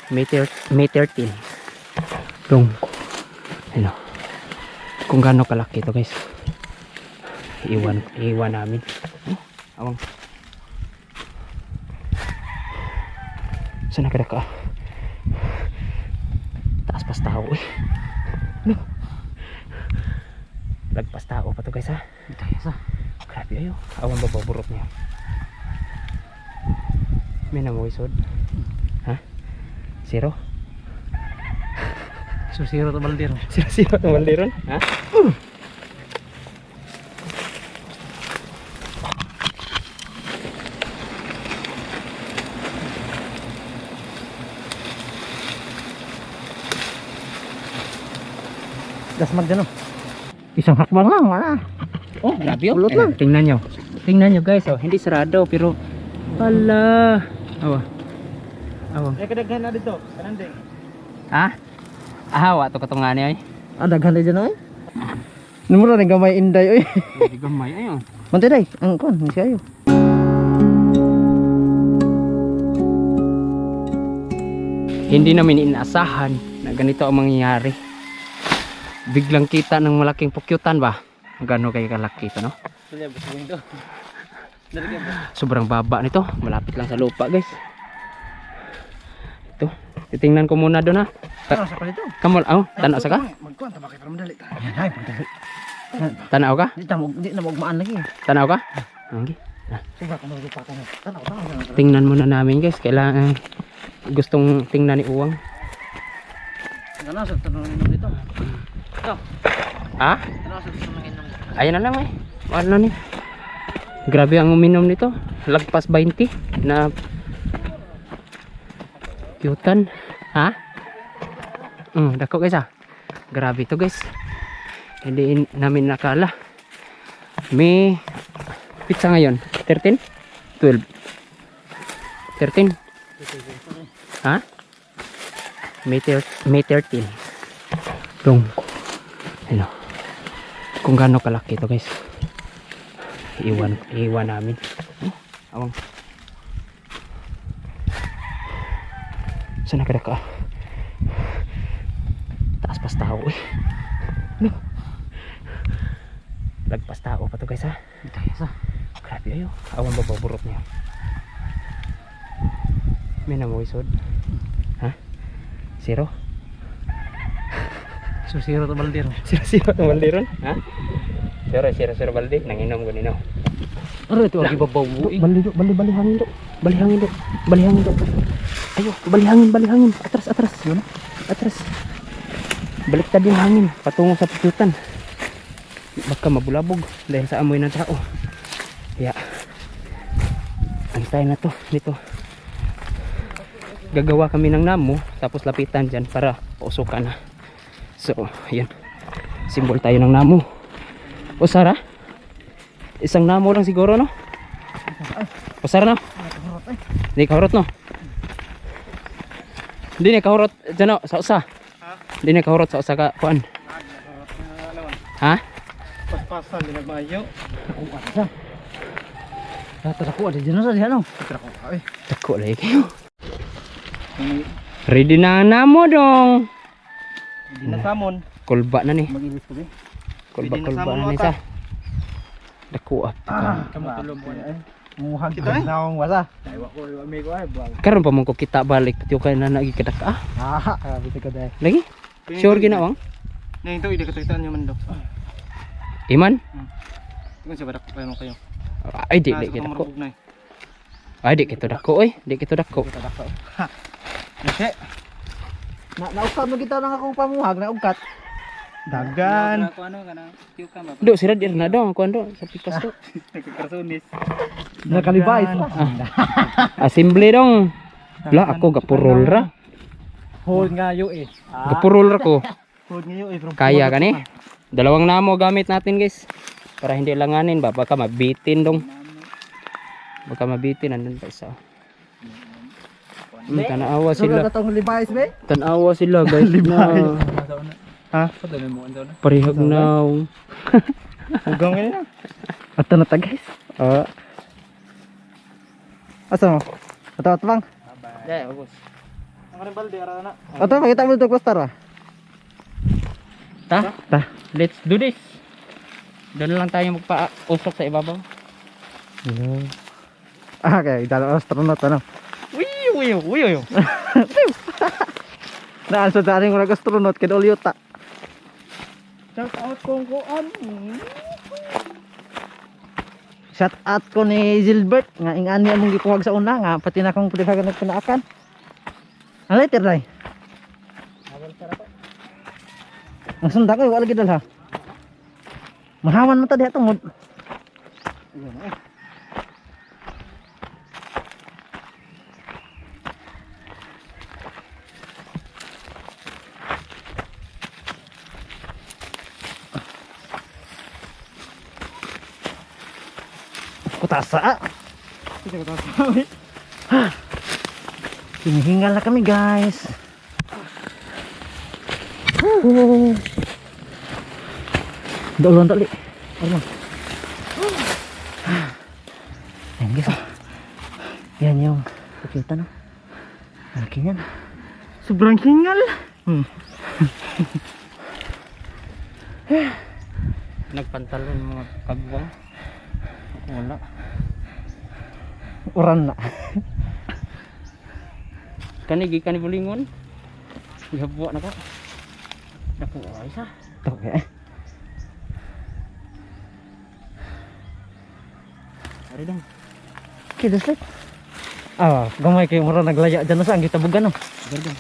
May 13 dong. Ano kung gaano kalaki to guys. Iwan namin. Awang sana kada ka taas pas tao eh. No, lagpas tao pa to guys ha. Sa grabe ayo awan bababurot niya. May namuisod ha. Zero So zero to baldir. Zero to baldiron ha. Das magdano. Isang hakbang lang wala. Oh, grabe oh. Pulot lang. Tingnan nyo guys, oh, hindi sarado pero hala. Awa. Awa. Kadaghan na dito, kananding. Ha? Ahawa to katungani ay. Daghan na dyan ay. Numero na gamay inday oy. Hindi gamay ayo. Mantay day, ang kon, si ayo. Hindi namin inaasahan na ganito ang mangyayari. Biglang kita ng malaking pukyutan ba? Gano'n kayo kalaki ito, no? Sobrang baba nito. Malapit lang sa lupa, guys. Ito. Titingnan ko muna doon, ha? Tanaw sa palito. Kamol, tanaw sa ka? Magkuhan, tabakay para madali. Yan, ay, pagdali. Tanaw ka? Di na magmaan lagi. Tanaw ka? Okay. Sobra kung magupatan. Tanaw. Tingnan muna namin, guys. Kailangan gustong tingnan ni Uwang. Tanaw sa tanong dito. Ha? Tanaw sa tanong dito. Ayan na lang eh. Ano ni? Grabe ang uminom nito. Lagpas 20 na kyutan. Ha? Dako guys ah. Grabe to guys. Hindi namin nakala. May pizza ngayon. 13? 12? 13? Ha? May 13. Dong. Ano? Kung gaano kalaki to guys. Iwan namin. Awang. Sana kada ka taas pas tao eh. No, lagpas tao pa to guys ha. Grabe ayo awan bababurot niya. May namuisod ha. Zero. So zero to baldir. Zero to baldiron ha. Zero baldi nanginom ko nino. Ano ito lagi babaw? Bali hangin do. Ayo, bali hangin. Atras. Yun. Atras. Baliktad yung hangin patungo sa pututan. Baka mabulabog dahil sa amoy ng tao. Kaya antay na to dito. Gagawa kami ng namo tapos lapitan dyan para pausukan na. So, ayan. Simbol tayo ng namo. O Sara? Isang namo lang siguro no? O Sara no? Hindi kahurot no? Hindi na kahurot dyan no? Sa usa? Hindi na kahurot sa usa ka kuan? Ha? Paspasan din nagmayo. Ako asa. Ako ada dyan sa diyan no? Tako lagi kayo. Ready na ang namo dong. Hindi na samon. Kulba na ni. Magilis ko din. Kulba na ni sa. Dako Kamu tulong mo ay. Muhag kita na ang wasa. Ay wa ko amigo ay bang. Karon pa man ko kita balik pati kay na nagi kadaka. Grabe ka dai. Lagi? Sure ginawang? Ning to ide katuitan nyo man do. Iman? Tungon sa badak pa kayo. Ay di kita ko. Ay di kita dako oy, di kita dako. Kasi naugkat mo kita nang akong pamuhag na ugkat. Dagan. Do sira dir na dong kuan do sa pikas do. Nagkarsunis. Nakalibay. Assembly dong. Lah ako gapurol ra. Hold nga yo eh. Gapurol ra ko. Hold nga yo eh. Kaya ka ni. Dalawang namo gamit natin guys. Para hindi langanin ba baka mabitin dong. Baka mabitin andun pa isa. Tanawa sila. Tanawa sila guys. Ha? Parihag now. Hugang ngayon na. Ato na ta guys. Asa mo? Ato lang. Dai, bagus. Ang balde ara na. Ato makita mo dito cluster ah. Ta? Ta. Let's do this. Doon lang tayo magpa-usok sa ibabaw. Ah, kaya dala astronaut ano. Uy. Naan sa daring mga astronaut kay Olyota. Shout out kong kuan. Shout out ko ni Gilbert nga ingani among gipuwag sa una nga pati na kong pilihagan nagpinaakan. Ang letter day. Ang sunda ko wala gid ha. Mahawan man ta diha tungod. Kutasa. Kita ka tasawi. Hinihingal na kami guys. Doon dali. Ano? Yan guys. Yan yung pakita no. Laki yan. Sobrang hingal. Nagpantalon mga kagwang. Wala. Uran na. Kani bulingon. Ihabwa na ka. Dako ay sa. Okay. Ari dong. Kidos like. Ah, gamay kay mura naglaya dyan sa ang gitabugan no. Gardong.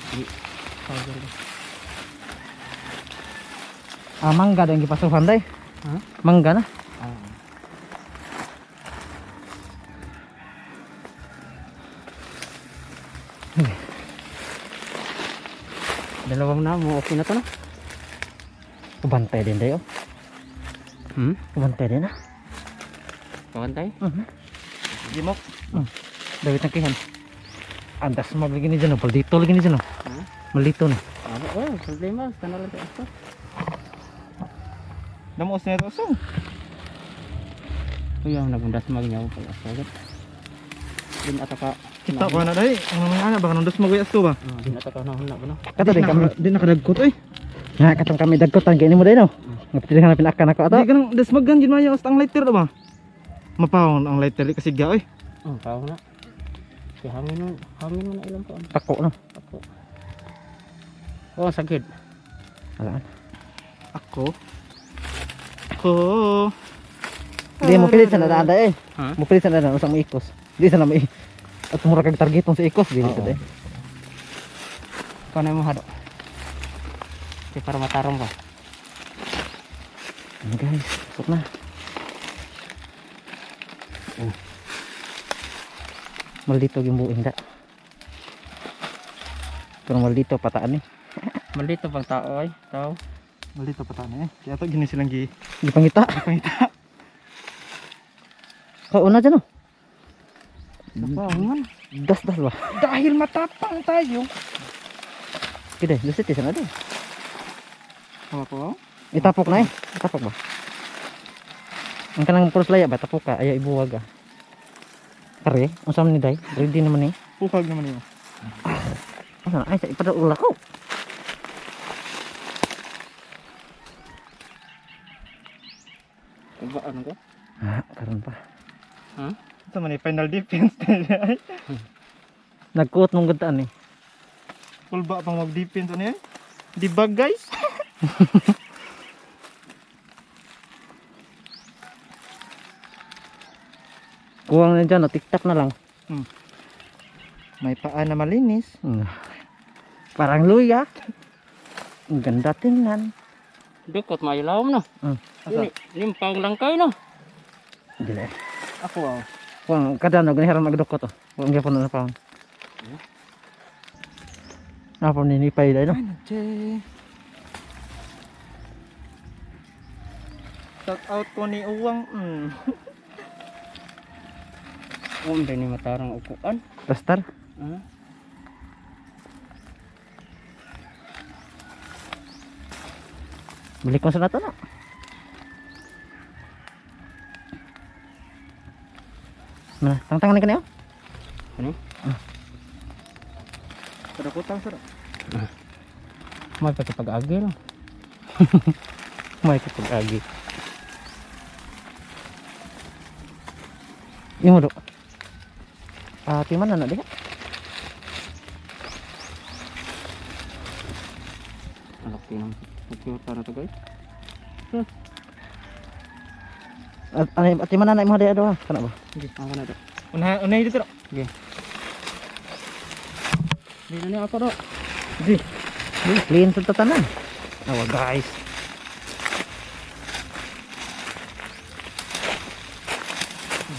Ah, mangga daw ang gipasuhan day. Ha? Mangga na. Dalawang na mo okay na to no. Kubantay din dayo. Kubantay din na. Kawantay. Gimok. Dawit ng kihan. Andas maglagi ni dyan no. Maldito lagi ni dyan no. Maldito na. Problema kana lang tayo. Damos na ito usong. Kuya nagundas magnya ko pala sagat. Din ataka Kita ko na dai. Ang mga ana baka nundos maguyas to ba? din ataka na huna ba no. Kato din kami. Di nakadagkot oy. Nga katong kami dagkotan kay mo day no. Ngapilihan na pinakan ako ato. Di kanang desmagan gid mayo ang lighter ba? Mapawon ang lighter kasi ga oy. Pao na. Si hangin mo na ilang ko. Tako no. Ako. Oh, sakit. Alaan. Ako. Di mo pilit sa nadaan day. Ha? Mo pilit sa nadaan usang mo ikos. Di sa na may at mura kag targetong sa ikos dili sa day. Kano mo hado? Di para matarong ba? Ano guys, pasok na. Maldito yung buing da. Pero maldito pataan eh. Maldito pag tao ay, tao. Malito pa tani eh. Kaya to gini silang gi Di pangita. pangita. Kauna dyan oh. Napawangan. Das ba? Dahil matapang tayo. Kida, lusit isa na din. Ano po? Itapok na eh. Itapok ba? Ang kanang puros laya ba? Tapok ka. Ayaw ibuwag ah. Kare, ang sama ni Day. Ready naman eh. Pukag naman yun. Asa na? Ay, sa ipadaulo ko. Ba ano ko? Ah, karon pa. Ha? Ito man eh, final defense. Nagkuot mong gandaan eh. Full ba pang mag-defense ano yan? Di ba guys? Kuwang na dyan, tiktak na lang. May paa na malinis. Parang luya. Ang ganda tingnan. Dukot mailaw no. Yung pang langkay no. Dili. Ako ah. Kuwang kadano, ganiharan magdukot oh. Kuwang gyapon na pang. Napon ninipay dahil no. Shout out ko ni Uwang. Hindi ni matarong ukuan. Plaster. Balik mo sa nato na. Mana, tangtangan ni kanyo? Ano? Kada kutang sir. May pagkapag-agi no. May pagkapag-agi. Imo do. Timan na diha. Anak tinang pagkita na to guys. Timan na imo diha do ha. Kana ba? Sige, ang kana to. Unay dito. Sige. Di na niya ako do. Di. Clean sa tatanan. Awa guys.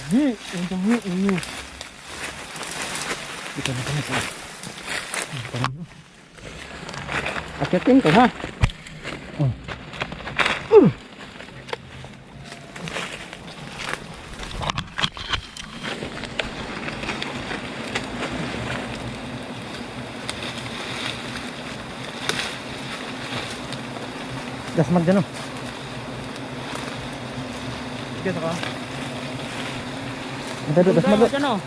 Di, ang dami ini. Dito na kami sa. Akyatin ko ha. Dasmag dyan o. Sige ka. Madado dasmag do. Ano?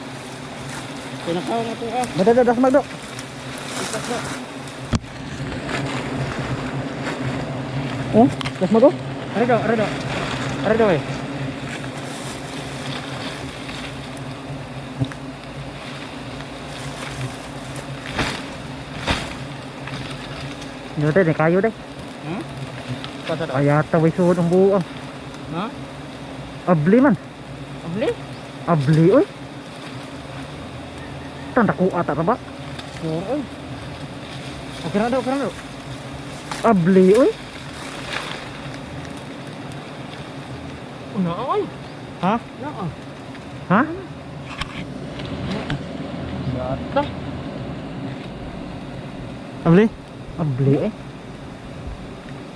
Pinakaw nga to ah. Madado dasmag do. Oh, dasmag do. Are do eh. Nyo tayo, kayo day. Pasa daw. Kaya taway suod ang buo. Ha? Abli man. Abli? Abli oy. Tanda ko ata ba? Oy. Okay na daw. Abli oy. Una oy. Ha? Naa. Ha? Yata. Abli? Abli eh.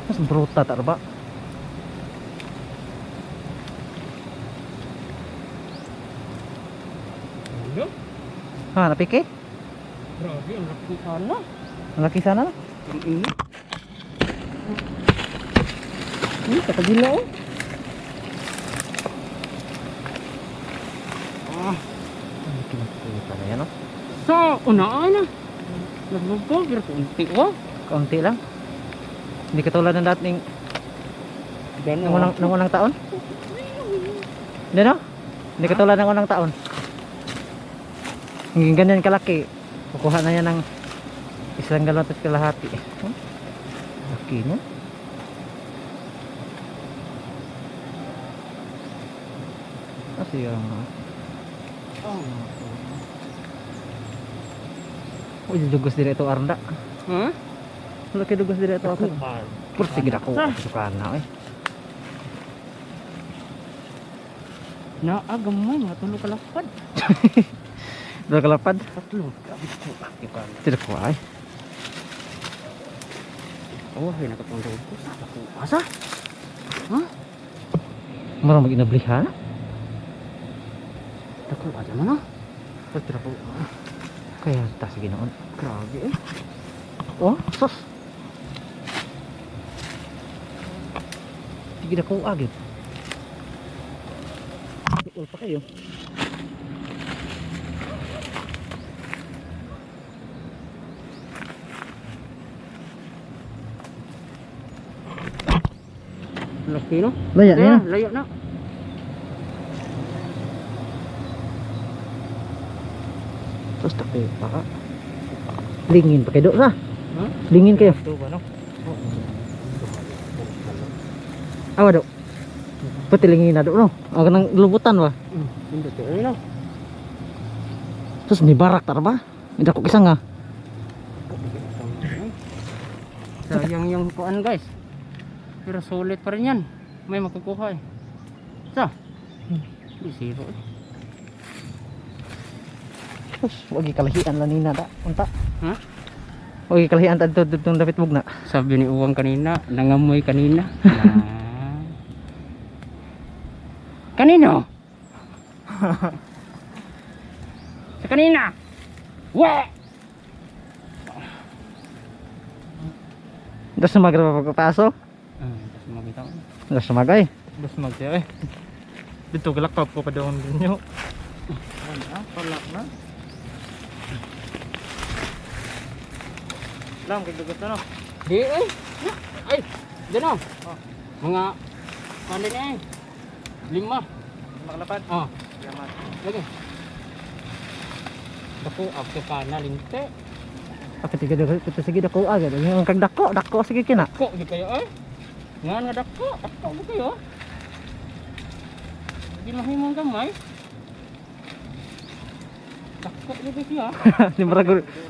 Mas bruta ta ba? Ano? Ha, napiki? Grabe, ang laki sana. Ang laki sana na. Ang init. Katagila oh. Kita na yan oh. Sa unaan na. Naglugaw, pero kunti oh. Kaunti lang. Hindi katulad ng dating ng unang taon. Hindi no? Hindi katulad ng unang taon. Hanggang ganyan kalaki. Kukuha na yan ng isang galon at kalahati. Laki no? Kasi yung uy, dugos din ito Arda. Ha? Laki dugos din ito ako. Purti gid ako suka na eh. Naagamay mga tulo ka lapad. Dala kalapad. Tatlo. Grabe ko. Ikan. Tidak ko ay. Oh, hay nakatungtong ko. Ako asa? Ha? Marang mag-inablihan. Dako aja mana? Patra ko. Kaya ta sige noon. Grabe eh. Oh, sos. Sige na ko agad. Ikul pa kayo. Laki no? Laya niya. Layo na. Sos tapi pa. Lingin pa kayo sa. Ha? Lingin kayo. Ito ba no? Awa do. Pati lingin na do no. Ang nang lubutan ba. Hindi to eh no. Sos ni barak tar ba? Hindi ko kisang nga. Sayang yung kuan guys. Pero sulit pa rin yan. May makukuha eh. Sa? Di zero eh. Sos, wagi kalahian lang nina da. Unta. Ha? Wagi kalahian ta dito itong David Bugna. Sabi ni Uwang kanina, nangamoy kanina. Kanino? Sa kanina. Wa! Das sumagra pagpapaso. Tapos makita ko. Das sumagay. Bas magsiya eh. Dito galak pa po padawon ninyo. Palak na. Lam, kay dugot na no. Di ay. Ay, diyan oh. Mga ano na eh. 5. Makalapad. Oh, Salamat. lagi. Dako after kana linte. Kita sige dako agad. Ang kag dako sige kina. Dako di kayo ay. Nga nga dako di kayo. Di mahimong gamay. Dako di kayo. Di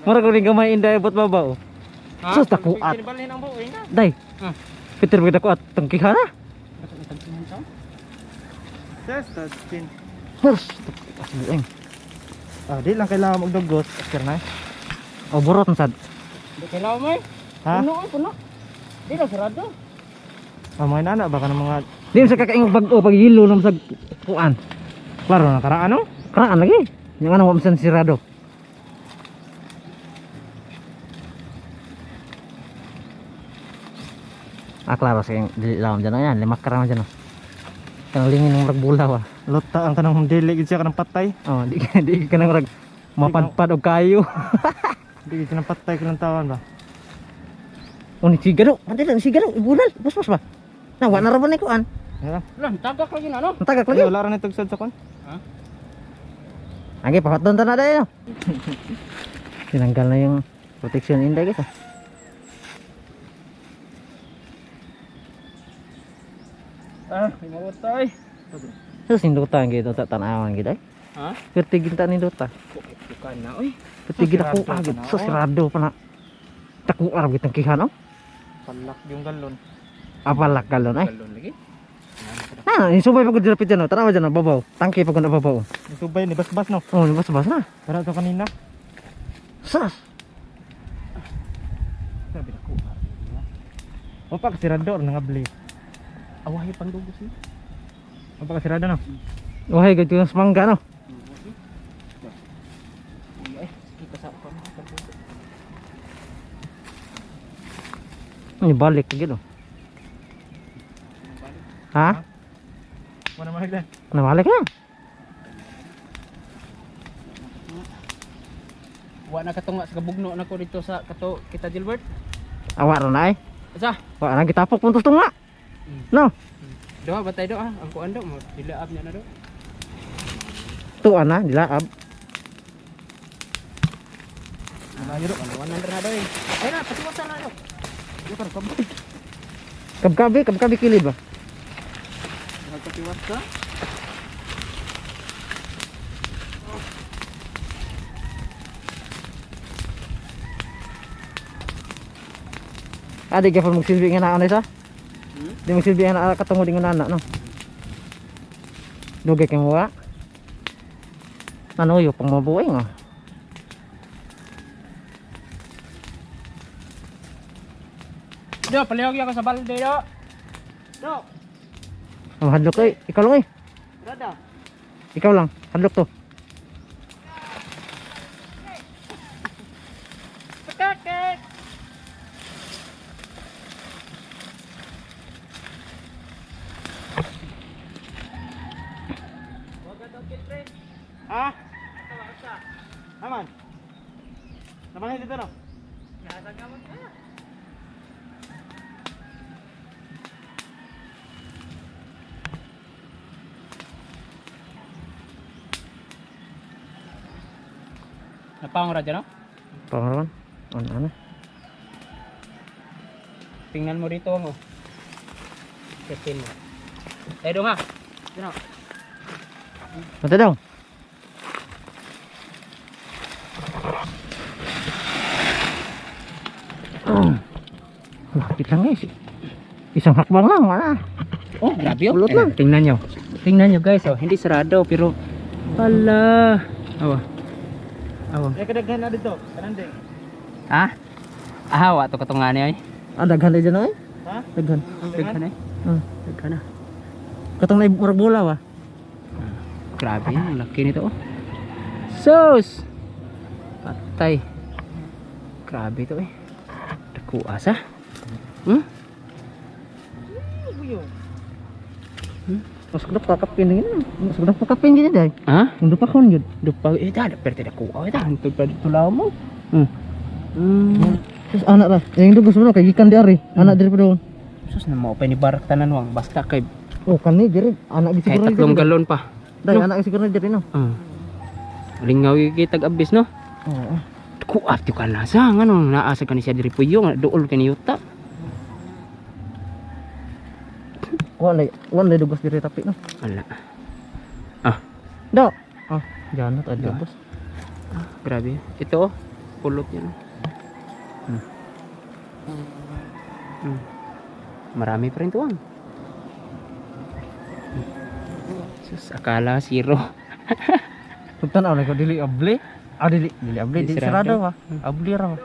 marago ring gamay inday abot babaw. Sus, dako at. Kinibalhin ang buoy na. Day. Ah. Peter bigay dako at tangkihan na. Dako itagsinan ta. Yes, that's chin. Hers. Asbueng. Ah, di lang kailangan magdugot. Oscar na. Oh, burot sad. Di kayo may. Ha? Puno. Di na sarado. Ah, mga inana baka ng mga Di mo sa kakaing pag hilo nam sa kuan. klaro na karaan no? Karaan lagi. Yung ano wa masan sirado. Klaro sa yung dili lang dyan yan. Limak ka naman dyan. Kanang lingin ng magbulaw. Lota ang kanang dili gid siya kanang patay. Oh, di ka nang mapadpad og kayo. Di gid kanang patay kanang tawan ba? Oh, ni sigaro. Pantay lang sigaro. Ibulal. Bus ba? Na wa na ra ba ni kuan? Yeah. Lang tagak lagi na no. Ang tagak Lagi lagi. wala ra ni tugsad sa kon. Agi pahaton ta na dayo. Tinanggal na yung protection inday guys. May mawatay. Sus induta gitu tak tanawan gitu. Ha? Kerti ginta ni duta. Bukan na oy. Kerti ginta ko Sirado agit. pa na, Sus rado pa na. Taku arab gitang kihan oh. Palak yung galon. Apalak galon ay. Galon lagi. Nah, ini subay pagod dapit dyan oh. Tanawa dyan oh, babaw. Tangki pagod na babaw. Subay ni bas-bas no. Oh, bas-bas na. Para to kanina. Sus. Sabi na ko. O pa kasirado nga bli. Awahi pandugos ni. O pa kasirado no. Wahai gad yung semangga no. Ay, kita sa pa. Ini balik gitu. Ha? Mana mahal dan. Nabalik na. Wa na katunga sa kabugno na ko dito sa kato kita Gilbert. Awak ron ay. Asa? Wah, lagi tapok puntus tunga. No. Doa batay doa ang kuan do mo dilaab nya na do. Tu ana dilaab. Malayo do kan na do. Ay na pasiwasan na do. Yo kan kabut. Kabkabi kilid ba? Nagpatiwas ka. Adi ka pa magsilbi nga na sa? Di magsilbi nga na katungo di nga na no. Dugay kay mo wa. Ano yo pang mabuhay nga. Do palihog ako sa balde do. Do. Ang hadlok ay ikaw lang eh. Rada. Ikaw lang, hadlok to. Kakek. Ha? Aman. Naman dito no. Napang ra dyan no? Pangaraman. Ano? Tingnan mo dito mo. Testin mo. Eh dong ha. Dito. Mata daw. Lapit lang guys. Isang hakbang lang, wala. Oh, grabe oh. Pulot lang. Tingnan nyo. Tingnan nyo guys, oh, hindi sarado pero hala. Awa. Awa. Eh kadaghan na dito. Kananding. Ha? Aha, wa to katungan ay. Ah, daghan na dyan ay. Ha? Daghan. Daghan eh. Ah. Daghan na. Katong na murag bola ba? Grabe, ang laki nito oh. Sus! Patay. Grabe to eh. Dako asa. Hmm? Mas kudak kakapin din. Mas kudak kakapin din dai. Ha? Undo pa kon gyud. Dupa eh dah ada perte dako. Oh dah untuk pada tulau mo. Hmm. Hmm. Sus anak lah. Yang dugos mo kay gikan di ari. Anak diri pa doon. Sus na mo pa ni barak tanan wang basta kay Oh, kan ni diri anak kahit gisiguro. tatlong galon pa. Dai No? anak gisiguro diri no. Lingaw kitag abis no. Oo. Kuat ti kana sa ngano naasa kan siya diri puyo nga duol kan yuta. Wala dugos diri tapi no. Ala. Do. Ah, jangan ada dugos. Grabe. Ito oh, pulot yan. Marami pa rin tuwang. Sus, akala zero. Sultan ana ko dili abli. Ah dili abli Dili di sarado. sarado wa. Abli ra wa.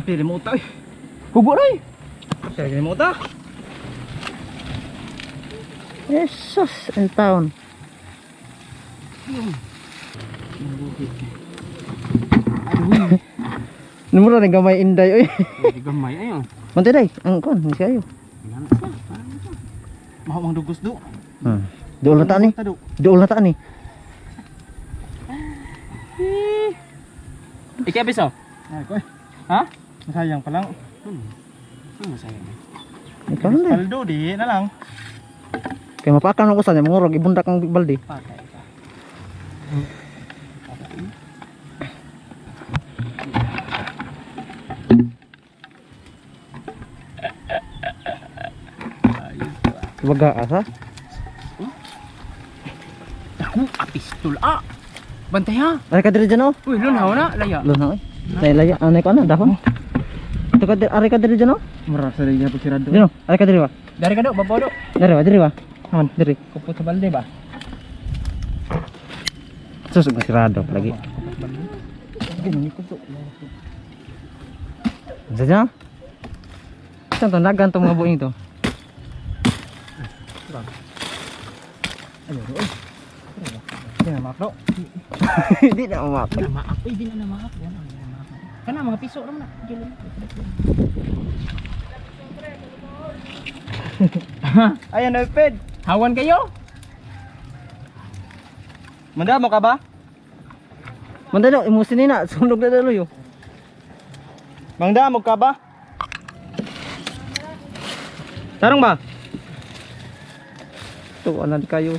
Pili mo uta. Hugo ray. Sige mo uta. Jesus, en taon. Numero ning gamay inday oy. Di gamay ayo. Mante day, ang kon, ni kayo. Maho mang dugos do. Dool na ta ni. Do. Dool na ta ni. Iki abis oh. Ay ko. Ha? Sayang pa lang. Masaya. Ikaw na. Paldo di na lang. Kaya mapakan ako sa niya, mangurog, ibundak ang balde. Patay ka. Baga asa? Ako, apistol ah. Bantay ha. Ari ka diri dyan oh. Uy, lunhaw na, laya. Lo na oy. Tay laya, anay ko na, dahon. Ito ka diri, ari ka diri dyan oh. Mura sa riya po sirado. Dino, ari ka diri wa. Dari ka do, babaw do. Diri wa. Aman, diri. Kupot sa balde ba? Sus, masirado lagi. Gini ko do. Saja. Saan to, nagan to mga buing to. Ayo do. Di na makro. Hindi na umak. Namaak, uy, di na namaak. Kana mga piso naman na. Ayan na ped. Hawan kayo? Manda mo ka ba? Manda do, imusin ni na, sunog na dalo yo. Mangda mo ka ba? Tarong ba? To, anan kayo.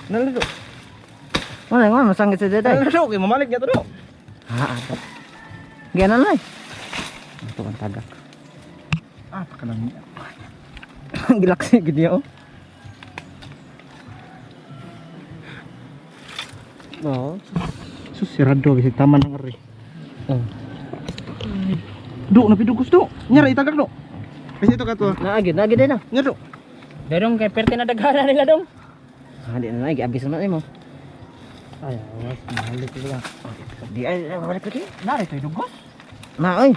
Nalado. Mana nga masangit sa daday. Nalado kay mamalik niya to do. Ha, ato. Gianan lay. Ito ang tagak. Ah, pakalang. Gilaksi gid niya oh. Oh. Sus sirado bisig taman ng ari. Oh. Do napidugos do. Nyara itagak do. Kasi ito ka to. Naagid din na. Nyara do. Darong kay perte na dagana nila dong. Ah, di na lagi abis naman mo. Ay, awas mahalik ko lang. Di ay balik lagi. Nari to'y dugos. Na oy.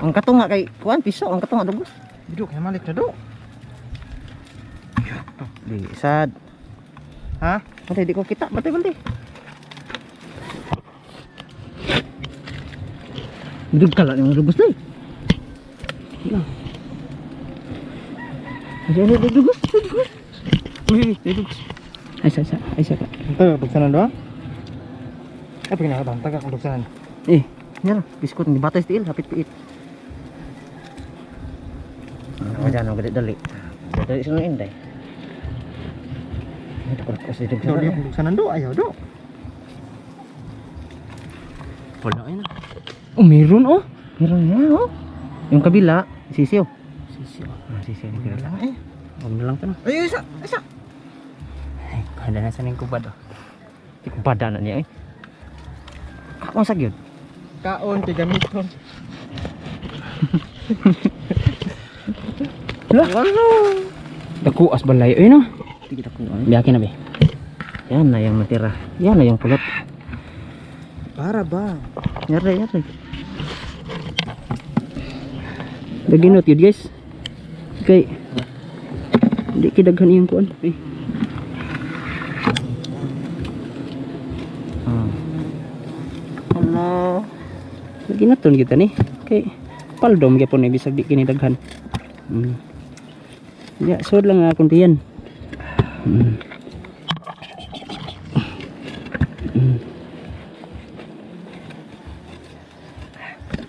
Ang katunga kay kuan piso, ang katunga dugos. Biduk kay malik na do. Di sad. Ha? Mati di ko kita, mati balde. Dug kala yung dugos day. Jadi ada dugos. Uy, dugos. Ay sa. Ito buksanan do. Ay pinakabang tagak ang buksanan. Eh, yan biskut ni batay steel hapit piit. Ano dyan, ang dali. Dali sino inday. Ito ko kasi dugos. Do di buksanan do ayaw do. Wala ay na. Oh, meron oh. Meron yan oh. Yung kabila, sisiyo. Sisi. Sisiyo ni kabila. Eh. Huwag na lang to na. Ay isa. Ay, kada na sa ning kubad oh. Di ko bada na niya eh. Ako ang sagyod. Kaon kay gamiton. Ano? Dakuas balay ay no. Di kita kuha. Biyakin na be. Yan na yung natira. Yan na yung pulot. Para ba? Nyari. Daginot yun guys. Okay. Hindi kidaghan yung kuan. Eh. Ano? Ginaton kita ni. Okay. Paldom gyapon ni bisag di kini daghan. Ya, sud lang akong tiyan.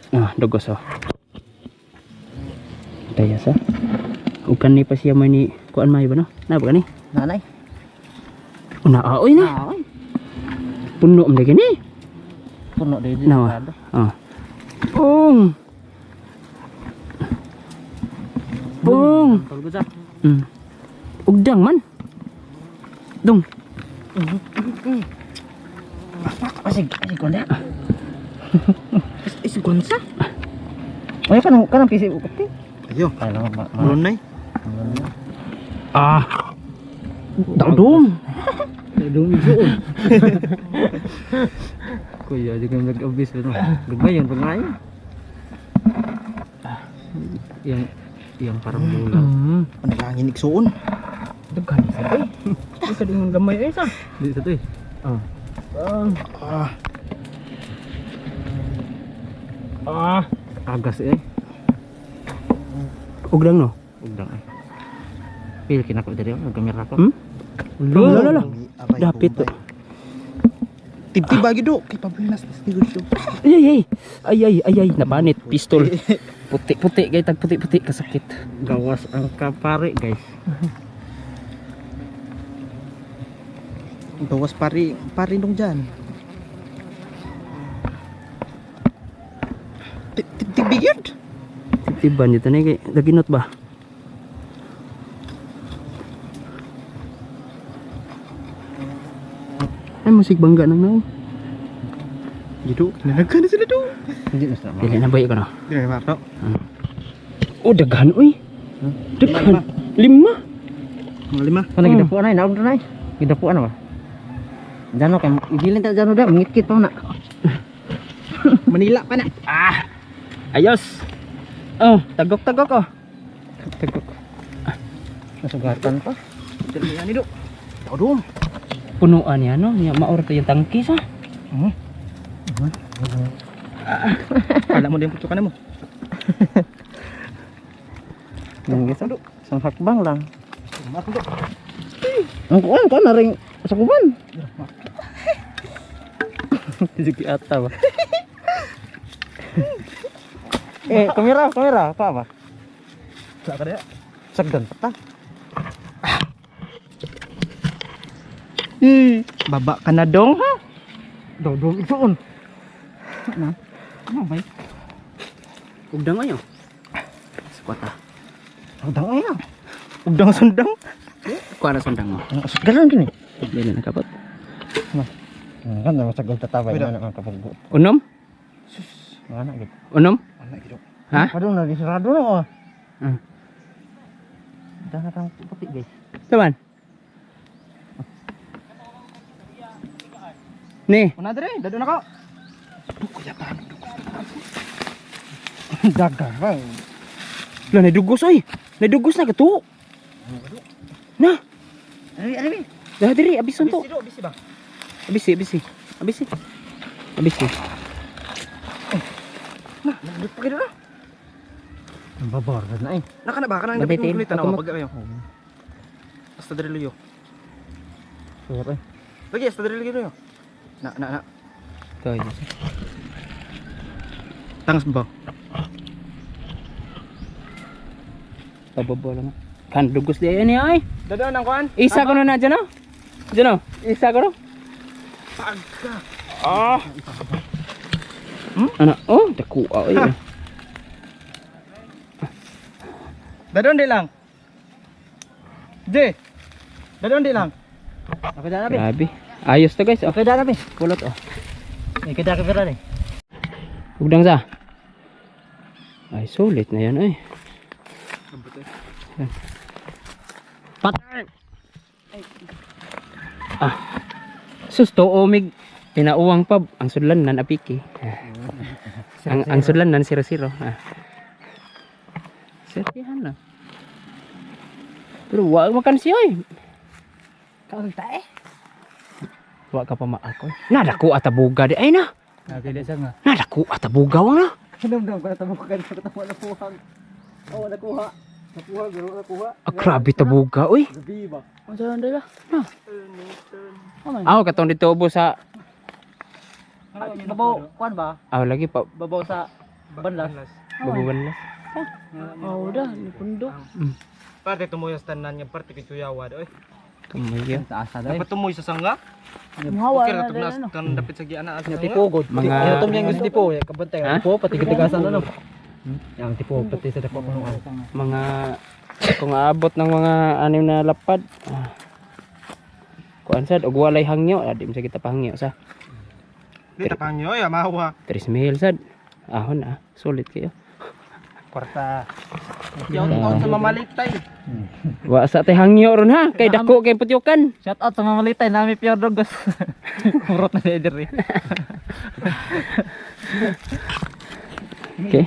Ah, dugos oh. Daya sa. Ug kani pa siya may ni kuan may ba no? Na ba kani? Nanay. Una oy na. Ay. Puno man gani. Puno dito. Nawa. Ah. Pung. Pung. Tulgo sa. Ugdang man. Dong. Asig konda. Isig konsa. Ay kanang pisi ukati. Ayo. Ay lang ba. Mulunay. Ah. Dong. Dong isoon. Kuya juga nag-obis no. Gabay yung pangay. Yang parang bola. Panalangin igsuon. Daghan sa bay. Isa din gamay ay sa. Di sa to eh. Agas eh. Ugdang no. Ugdang eh. Pil kinako dari gamira ko. Lala. Dapit to. Tibti bagi do. Kay pabunas tigo siya. Ay, napanit pistol. Puti kay tag puti kasakit. Gawas ang kapare guys. Bawas pari dong dyan. Tibigyan. Tiban dito na kay daginot ba? Ay musik bangga nang nang. Gitu. Nanagan na sila do. Hindi na sa. Dili na bay ko no. Dili na marto. Oh daghan uy. Daghan. 5. Mga 5. Kana gidapuan ay naog na ay. Gidapuan ba? Jano kay ibilin ta jano da ngikit pa na. Manila pa na. Ayos. Oh, tagok oh. Tegok. Nasugatan pa. Dili ani do. Odom. Punuan yan no. Nya maor to yung tangki sa. Kala mo din putukan mo. Nang gisa do. Sang hakbang lang. Mato do. Ang kuan na ring sa kuban. Sige ata ba. Kamera pa ba? Sa kada. Sagdan pa ta. Baba ka na dong. Dodong itoon. Ano bay? Ugdang ayo. Squata. Dodong ay na. Ugdang sundang. Kuara sundang mo. Galan gini. Dili na kapot. Kan na sagol tatabay na ang kapag. Unom? Ana gid. Unom? Ana gitu. Ha? Padung na disarado na oh. Dana kang puti guys. Taman. Nih, Una dire, dado na ko. Dagar bang. lah nadugos oy. Nadugos na kato. Nah, Ari. dah diri abis untuk. Bisi do, bisi ba? Abis. Nagdut pa kayo na. Ang babar na ay. Naka na ba? Kanang Babay, dapat Tin. mong kulitan Ako ako mag- pag ayo. Hasta dire luyo. Suwat ay. Lagi hasta dire luyo. Na. Tuh, aja. Tangas ba? Pababa lang. Kan dugos di ini ay. Dado nang kuan? Isa ko na dyan oh. Dyan oh. Isa ko no. Pagka. Ah. Ano? Oh, daku ay. Dado ndi lang. Dado ndi lang. Ako dana be. Grabe. Ayos to guys. Oh. Okay dana be. Kulot oh. Kita ka pera ni. Ugdang sa. Ay, sulit na yan ay. Pattern. Susto omig pinauwang pab ang sudlan nan apiki. Ang sudlan nan 0-0. Sertihan na. Pero wag makan siya oy. Kaon ta eh. Wag ka pa maako. Nadako atabuga di ay na. Dili sa nga. Nadako atabuga wa na. Dam ka tamo ka na puhang. Oh nakuha. Nakuha. Grabe tabuga oy. Gabi ba? Unsa nday ba? Ako katong dito ubo sa Babaw kuan ba? lagi pa Babaw sa Banlas. Babubanlas. Oh, udah di pundok. Parte tumoy sa tanan niya, parte kay Kuyawa oy. Tumayo. Taas na Dapat tumoy sa sangga. Muhawa Okay na ra din tugnas ano. kan dapit sa giana sa Yung sangga. tipugod. Mga- Mga tom yang gusto tipo, ya kabantay. Ha? Tipo pati katigasan ano. Yang tipo pati sa dako punuan. Mga kung aabot ng mga 6 na lapad. Kuan sad og walay hangyo, adi mo sa kita pahangyo sa Di tapanyo ya mawa. 3 mil sad. Ahon sulit kayo. Kwarta. Yaw sa mamalitay. Wa sa tay hangyo ron ha, kay dako kay putyokan. Shout out sa mga malitay nami Pierre Dogos. Murot na leader eh. Okay.